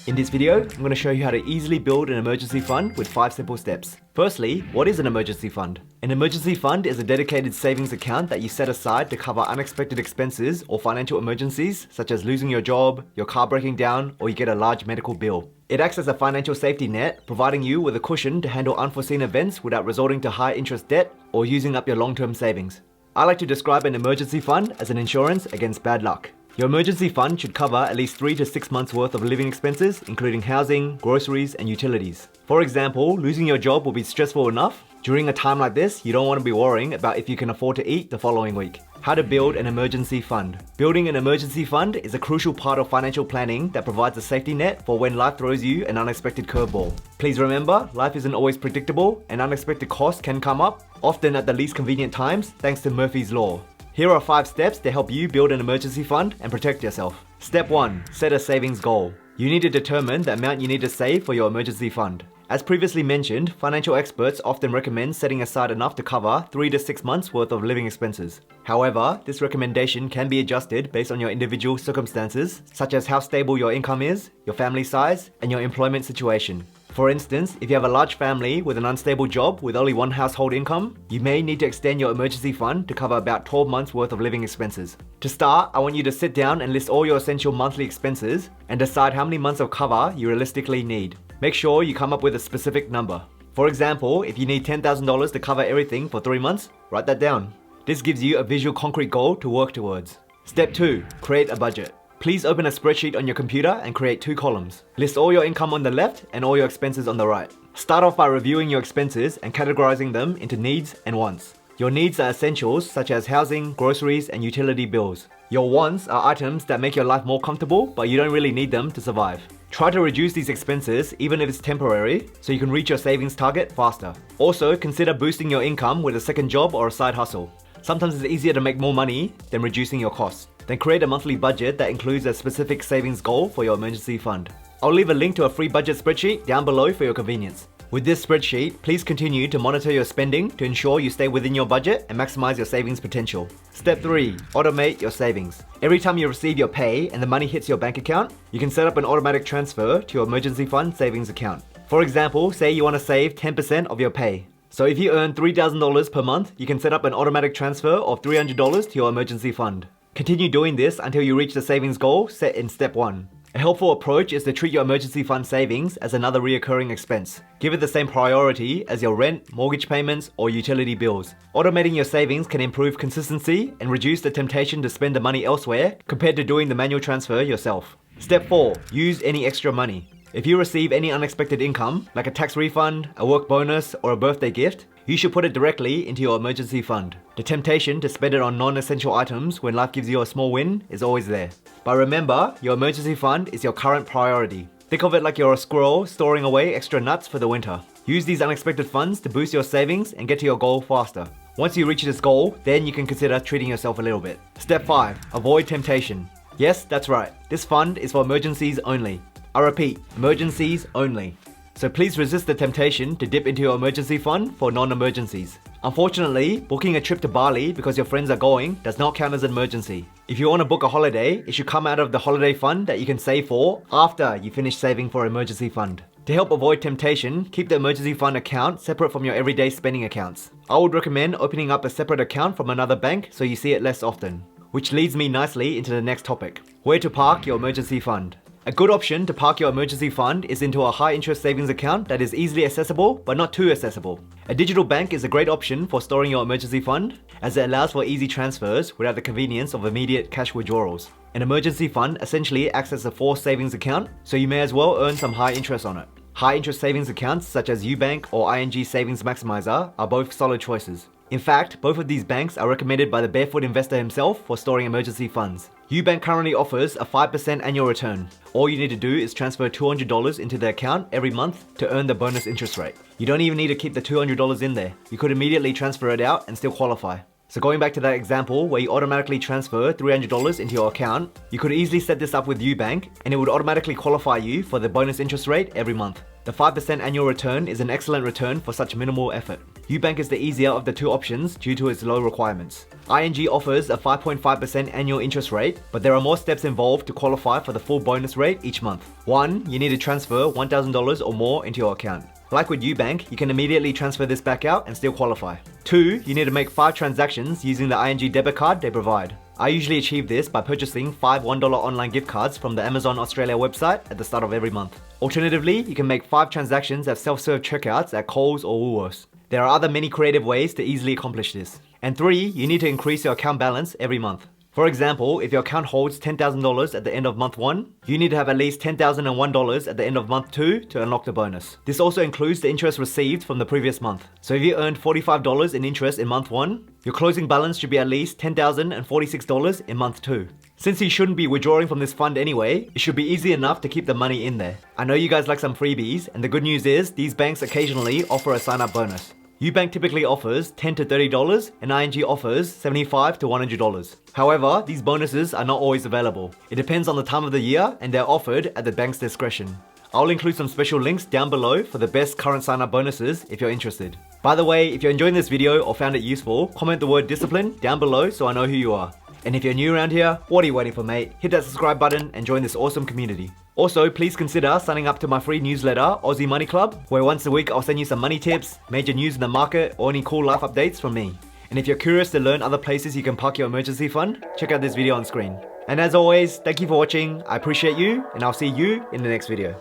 In this video, I'm going to show you how to easily build an emergency fund with 5 simple steps. Firstly, what is an emergency fund? An emergency fund is a dedicated savings account that you set aside to cover unexpected expenses or financial emergencies such as losing your job, your car breaking down, or you get a large medical bill. It acts as a financial safety net, providing you with a cushion to handle unforeseen events without resorting to high interest debt or using up your long-term savings. I like to describe an emergency fund as an insurance against bad luck. Your emergency fund should cover at least 3 to 6 months worth of living expenses, including housing, groceries, and utilities. For example, losing your job will be stressful enough. During a time like this, you don't want to be worrying about if you can afford to eat the following week. How to build an emergency fund. Building an emergency fund is a crucial part of financial planning that provides a safety net for when life throws you an unexpected curveball. Please remember, life isn't always predictable and unexpected costs can come up, often at the least convenient times, thanks to Murphy's Law. Here are 5 steps to help you build an emergency fund and protect yourself. Step 1. Set a savings goal. You need to determine the amount you need to save for your emergency fund. As previously mentioned, financial experts often recommend setting aside enough to cover 3 to 6 months worth of living expenses. However, this recommendation can be adjusted based on your individual circumstances, such as how stable your income is, your family size, and your employment situation. For instance, if you have a large family with an unstable job with only one household income, you may need to extend your emergency fund to cover about 12 months worth of living expenses. To start, I want you to sit down and list all your essential monthly expenses and decide how many months of cover you realistically need. Make sure you come up with a specific number. For example, if you need $10,000 to cover everything for 3 months, write that down. This gives you a visual concrete goal to work towards. Step 2. Create a budget. Please open a spreadsheet on your computer and create 2 columns. List all your income on the left and all your expenses on the right. Start off by reviewing your expenses and categorizing them into needs and wants. Your needs are essentials such as housing, groceries, and utility bills. Your wants are items that make your life more comfortable, but you don't really need them to survive. Try to reduce these expenses even if it's temporary, so you can reach your savings target faster. Also, consider boosting your income with a second job or a side hustle. Sometimes it's easier to make more money than reducing your costs. Then create a monthly budget that includes a specific savings goal for your emergency fund. I'll leave a link to a free budget spreadsheet down below for your convenience. With this spreadsheet, please continue to monitor your spending to ensure you stay within your budget and maximize your savings potential. Step 3. Automate your savings. Every time you receive your pay and the money hits your bank account, you can set up an automatic transfer to your emergency fund savings account. For example, say you want to save 10% of your pay. So if you earn $3,000 per month, you can set up an automatic transfer of $300 to your emergency fund. Continue doing this until you reach the savings goal set in step 1. A helpful approach is to treat your emergency fund savings as another recurring expense. Give it the same priority as your rent, mortgage payments, or utility bills. Automating your savings can improve consistency and reduce the temptation to spend the money elsewhere compared to doing the manual transfer yourself. Step 4. Use any extra money. If you receive any unexpected income, like a tax refund, a work bonus, or a birthday gift, you should put it directly into your emergency fund. The temptation to spend it on non-essential items when life gives you a small win is always there. But remember, your emergency fund is your current priority. Think of it like you're a squirrel storing away extra nuts for the winter. Use these unexpected funds to boost your savings and get to your goal faster. Once you reach this goal, then you can consider treating yourself a little bit. Step 5. Avoid temptation. Yes, that's right. This fund is for emergencies only. I repeat, emergencies only. So please resist the temptation to dip into your emergency fund for non-emergencies. Unfortunately, booking a trip to Bali because your friends are going does not count as an emergency. If you want to book a holiday, it should come out of the holiday fund that you can save for after you finish saving for emergency fund. To help avoid temptation, keep the emergency fund account separate from your everyday spending accounts. I would recommend opening up a separate account from another bank so you see it less often. Which leads me nicely into the next topic. Where to park your emergency fund. A good option to park your emergency fund is into a high-interest savings account that is easily accessible but not too accessible. A digital bank is a great option for storing your emergency fund as it allows for easy transfers without the convenience of immediate cash withdrawals. An emergency fund essentially acts as a forced savings account, so you may as well earn some high interest on it. High-interest savings accounts such as UBank or ING Savings Maximizer are both solid choices. In fact, both of these banks are recommended by the barefoot investor himself for storing emergency funds. UBank currently offers a 5% annual return. All you need to do is transfer $200 into the account every month to earn the bonus interest rate. You don't even need to keep the $200 in there. You could immediately transfer it out and still qualify. So going back to that example where you automatically transfer $300 into your account, you could easily set this up with UBank and it would automatically qualify you for the bonus interest rate every month. The 5% annual return is an excellent return for such minimal effort. UBank is the easier of the two options due to its low requirements. ING offers a 5.5% annual interest rate, but there are more steps involved to qualify for the full bonus rate each month. 1. You need to transfer $1,000 or more into your account. Like with UBank, you can immediately transfer this back out and still qualify. 2. You need to make 5 transactions using the ING debit card they provide. I usually achieve this by purchasing 5 $1 online gift cards from the Amazon Australia website at the start of every month. Alternatively, you can make 5 transactions at self-serve checkouts at Coles or Woolworths. There are other many creative ways to easily accomplish this. And 3. You need to increase your account balance every month. For example, if your account holds $10,000 at the end of month 1, you need to have at least $10,001 at the end of month 2 to unlock the bonus. This also includes the interest received from the previous month. So if you earned $45 in interest in month 1, your closing balance should be at least $10,046 in month 2. Since you shouldn't be withdrawing from this fund anyway, it should be easy enough to keep the money in there. I know you guys like some freebies, and the good news is these banks occasionally offer a sign-up bonus. UBank typically offers $10 to $30 and ING offers $75 to $100. However, these bonuses are not always available. It depends on the time of the year and they're offered at the bank's discretion. I'll include some special links down below for the best current sign-up bonuses if you're interested. By the way, if you're enjoying this video or found it useful, comment the word discipline down below so I know who you are. And if you're new around here, what are you waiting for, mate? Hit that subscribe button and join this awesome community. Also, please consider signing up to my free newsletter, Aussie Money Club, where once a week I'll send you some money tips, major news in the market, or any cool life updates from me. And if you're curious to learn other places you can park your emergency fund, check out this video on screen. And as always, thank you for watching, I appreciate you, and I'll see you in the next video.